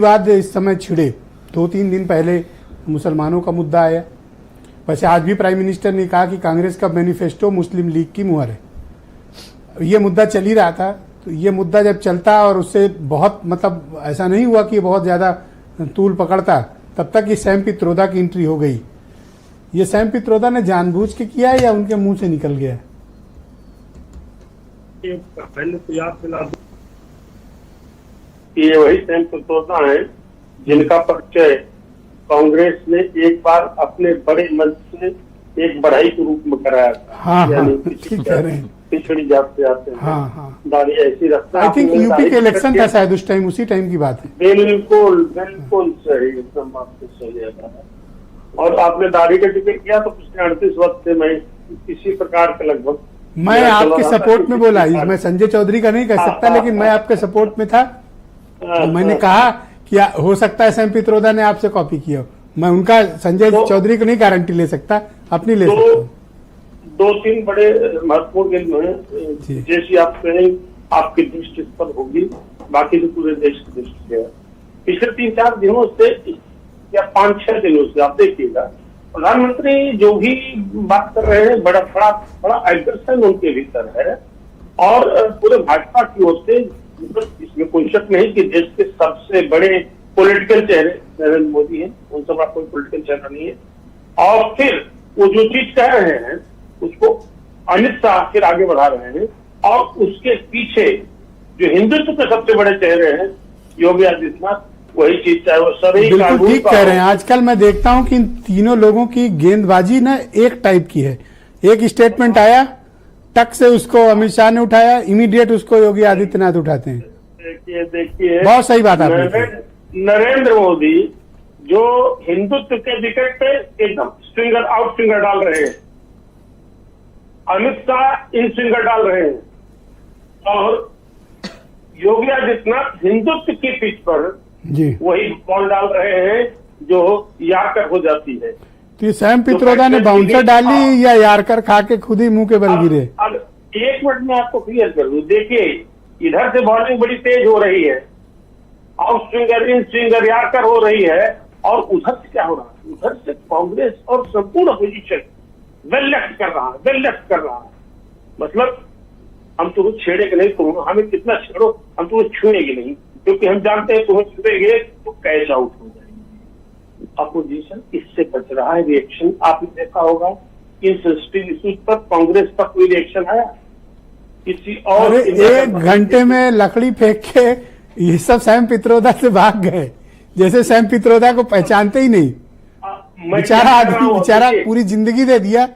विवाद इस समय छिड़े। 2-3 दिन पहले मुसलमानों का मुद्दा आया। वैसे आज भी प्राइम मिनिस्टर ने कहा कि कांग्रेस का मैनिफेस्टो मुस्लिम लीग की मुहर है। ये मुद्दा चल ही रहा था। तो ये मुद्दा जब चलता और उससे बहुत मतलब ऐसा नहीं हुआ कि बहुत ज्यादा तूल पकड़ता, तब तक ये सैम पित्रोदा की एंट्री हो गई। ये सैम पित्रोदा ने जानबूझ के किया है या उनके मुंह से निकल गया? पहले तो याद दिला दूं कि ये वही सैम पित्रोदा है जिनका परिचय कांग्रेस ने एक बार अपने बड़े मंच से एक बढ़ाई के रूप में कराया था। हाँ, यानी ठीक कह रहे हैं। पिछड़ी जात से आते हैं। हाँ। दाढ़ी ऐसी रखता। आई थिंक यूपी के इलेक्शन था शायद उस टाइम, उसी टाइम की बात है। बिल्कुल सही, एकदम आपको सही है। और आपने दाढ़ी का जिक्र किया तो पिछले 38 वक्त से मैं इसी प्रकार के लगभग मैं आपके सपोर्ट में बोला। मैं संजय चौधरी का नहीं कह सकता, लेकिन मैं आपके सपोर्ट में था। तो मैंने कहा कि हो सकता है सैम पित्रोदा ने आपसे कॉपी किया। मैं उनका संजय चौधरी को नहीं गारंटी ले सकता, अपनी ले सकता हूँ। 2-3 बड़े महत्वपूर्ण गेम हैं जैसी आप कहें आपकी दृष्टि पर होगी, बाकी तो पूरे देश की दृष्टि है। पिछले 3-4 दिनों से या 5-6 दिनों से आप देखिएगा, प्रधानमंत्री जो भी बात कर रहे हैं बड़ा एग्रेशन उनके भीतर है। और पूरे भाजपा की ओर से इसमें कोई शक नहीं कि देश के सबसे बड़े पॉलिटिकल चेहरे नरेंद्र मोदी हैं, उन सब कोई पॉलिटिकल चेहरा नहीं है। और फिर वो जो चीज कह रहे हैं उसको अमित शाह फिर आगे बढ़ा रहे हैं। और उसके पीछे जो हिंदुत्व के सबसे बड़े चेहरे हैं योगी आदित्यनाथ, वही चीज चाहे वो सभी बिल्कुल ठीक कह रहे हैं। आजकल मैं देखता हूं कि इन तीनों लोगों की गेंदबाजी ना एक टाइप की है। एक स्टेटमेंट आया, टक से उसको अमित शाह ने उठाया, इमीडिएट उसको योगी आदित्यनाथ उठाते हैं। देखिए बहुत सही बात आपने। नरेंद्र मोदी जो हिंदुत्व के विकेट पे एकदम स्विंगर आउट स्विंगर डाल रहे हैं, अमित शाह इन स्विंगर डाल रहे हैं, और योगी आदित्यनाथ हिंदुत्व की पिच पर जी वही बॉल डाल रहे हैं जो यारकर हो जाती है। तो ये सैम पित्रोदा ने बाउंसर डाली या यारकर खा के खुद ही मुंह के बल गिरे? अब 1 मिनट में आपको क्लियर कर दूं। देखिए, इधर से बॉलिंग बड़ी तेज हो रही है, आउट स्विंगर इन स्विंगर यारकर हो रही है, और उधर से क्या हो रहा है? उधर से कांग्रेस और संपूर्ण अपोजिशन वेल लेफ्ट कर रहा है। मतलब हम तुम्हें छेड़ेंगे नहीं, तुम हमें कितना छेड़ो, हम तुम्हें छुएंगे नहीं, क्योंकि हम जानते हैं तुम्हें छुएंगे तो कैच आउट हो जाएंगे। अपोजिशन इससे बच रहा है। रिएक्शन आपने देखा होगा इन सेंसिटिव इश्यूज पर कांग्रेस का कोई रिएक्शन आया किसी और? 1 घंटे में लकड़ी फेंक के ये सब सैम पित्रोदा से भाग गए, जैसे सैम पित्रोदा को पहचानते ही नहीं। बेचारा आदमी, बेचारा पूरी जिंदगी दे दिया।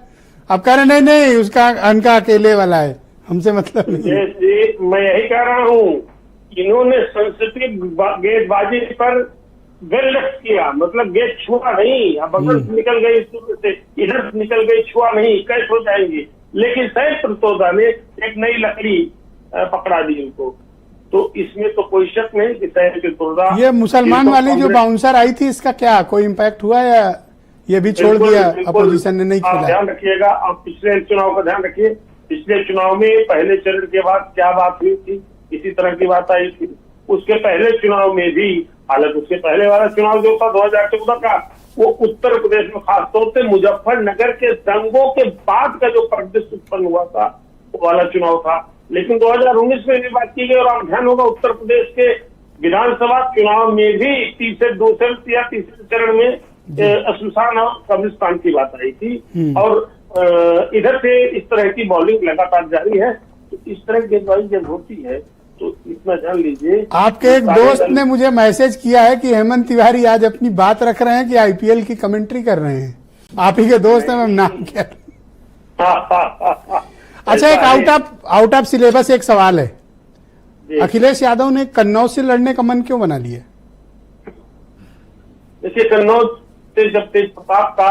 अब कह रहे नहीं उसका अनका अकेले वाला है, हमसे मतलब नहीं। मैं यही कह रहा हूँ, इन्होंने सेंसिटिव गेंदबाजी पर वेल लेफ्ट किया, मतलब गेंद छुआ नहीं। अब बगल से निकल गई, इधर से निकल गई, छुआ नहीं, कैच हो जाएंगे। लेकिन सैम पित्रोदा ने एक नई लकड़ी पकड़ा दी उनको। तो इसमें तो कोई शक नहीं कि सैम पित्रोदा। ये मुसलमान वाली जो बाउंसर आई थी, इसका क्या कोई इम्पैक्ट हुआ या ये भी छोड़ दिया अपोजिशन ने नहीं खेला? ध्यान रखिएगा, आप पिछले चुनाव का ध्यान रखिए। पिछले चुनाव में पहले चरण के बाद क्या बात हुई थी, इसी तरह की बात आई थी। उसके पहले चुनाव में भी, हालांकि उसके पहले वाला चुनाव जो था 2014 का, वो उत्तर प्रदेश में खासतौर से मुजफ्फरनगर के दंगों के बाद का जो परिदृश्य उत्पन्न हुआ था, वो वाला चुनाव था। लेकिन 2019 में भी बात की गई, और आप ध्यान होगा उत्तर प्रदेश के विधानसभा चुनाव में भी दूसरे या तीसरे चरण में शमशान और कब्रिस्तान की बात आई थी। और इधर से इस तरह की बॉलिंग लगातार जारी है। तो इस तरह की गेंदबाजी जब होती है तो इतना जान लीजिए। आपके एक दोस्त ने मुझे मैसेज किया है कि हेमंत तिवारी आज अपनी बात रख रहे हैं कि आईपीएल की कमेंट्री कर रहे हैं। आप ही के दोस्त हैं, मैं नाम क्या? अच्छा, एक आउट ऑफ सिलेबस एक सवाल है। अखिलेश यादव ने कन्नौज से लड़ने का मन क्यों बना लिया? देखिए, कन्नौज से जब तेज प्रताप का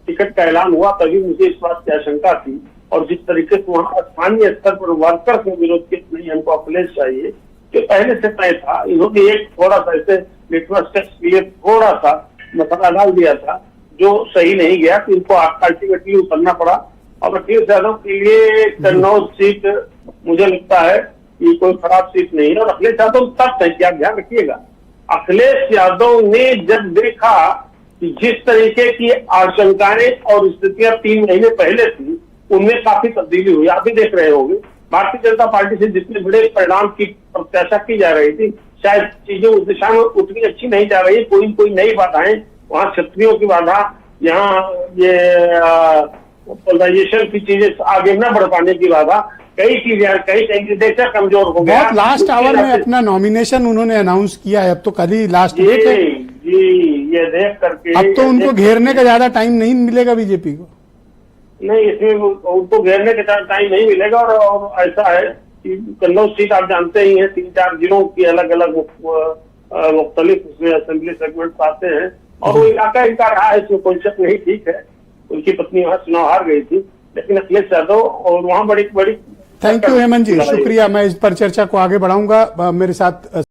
टिकट का ऐलान हुआ तभी मुझे इस बात की आशंका थी। और जिस तरीके से वहाँ स्थानीय स्तर पर वर्कर्स ने विरोध किया, नहीं हमको अखिलेश चाहिए, कि पहले से तय था। इन्होंने एक थोड़ा सा ऐसे लिटमस टेस्ट के लिए थोड़ा सा मसला डाल दिया था जो सही नहीं गया, कि इनको अल्टीमेटली उतरना पड़ा। और अखिलेश यादव के लिए कन्नौज सीट मुझे लगता है कि कोई खराब सीट नहीं है। और अखिलेश यादव तब तय, आप ध्यान रखिएगा, अखिलेश यादव ने जब देखा कि जिस तरीके की आशंकाएं और स्थितियां 3 महीने पहले थी, उनमें काफी तब्दीली हुई। आप भी देख रहे होंगे, भारतीय जनता पार्टी से जितने बड़े परिणाम की प्रत्याशा की जा रही थी, शायद चीजें उस दिशा में उतनी अच्छी नहीं जा रही। कोई नई बाधाएं, वहां क्षत्रियों की बाधा, यहाँ ये पोलराइजेशन की चीजें आगे न बढ़ पाने की बाधा, कई चीजें कमजोर हो गया। बहुत लास्ट आवर में अपना नॉमिनेशन उन्होंने अनाउंस किया है, अब तो कल ही लास्ट डेट है। जी, ये देख करके अब तो उनको घेरने का ज्यादा टाइम नहीं मिलेगा बीजेपी को। नहीं, इसमें उनको घेरने का टाइम नहीं मिलेगा। और ऐसा है कि कन्नौज सीट आप जानते ही हैं, 3-4 जिलों की अलग अलग मुख्तलिफ उसमें असेंबली सेगमेंट आते हैं, और वो इलाका इनका रहा है, इसमें कोई शक नहीं। ठीक है, उनकी पत्नी वहां चुनाव हार गई थी, लेकिन अखिलेश यादव और वहां बड़ी थैंक यू हेमंत जी, शुक्रिया। मैं इस पर चर्चा को आगे बढ़ाऊंगा। मेरे साथ